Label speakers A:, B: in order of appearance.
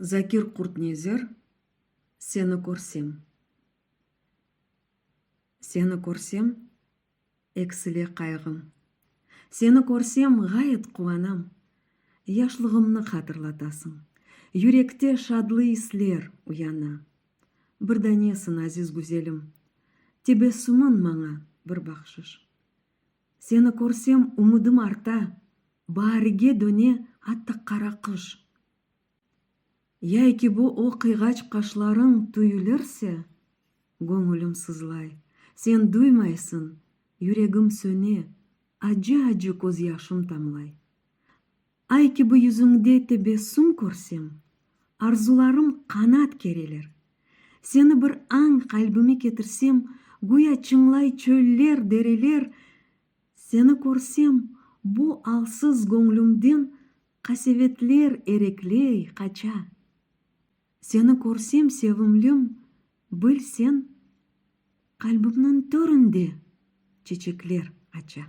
A: Закир Куртнезер, сені көрсем. Сені көрсем, эксіле қайғым. Сені көрсем, ғайет қуанам. Яшлығымны қатырлатасың. Юректе шадлы ислер уяна. Бірданесін, азиз гүзелім. Тебесумын маңа бір бақшыш. Сені көрсем, умыдым арта. Барыге дөне аттық қара қыш. Яйки бұ оқиғач қашларың түйілерсе, көңілім сызлай. Сен дуймайсың, юрегім сөне, ажы-ажы көз яшым тамлай. Айки бұ yüzіңде тебесум көрсем, арзуларым қанат керелер. Сені бір аң қалбіме кетірсем, гуя чыңлай чөллер, дерелер. Сені көрсем, бұ алсыз көңілімден қасеветлер ереклей қача. Сені көрсем, севімлім, білсен, қалбымның төрінде чечеклер ача.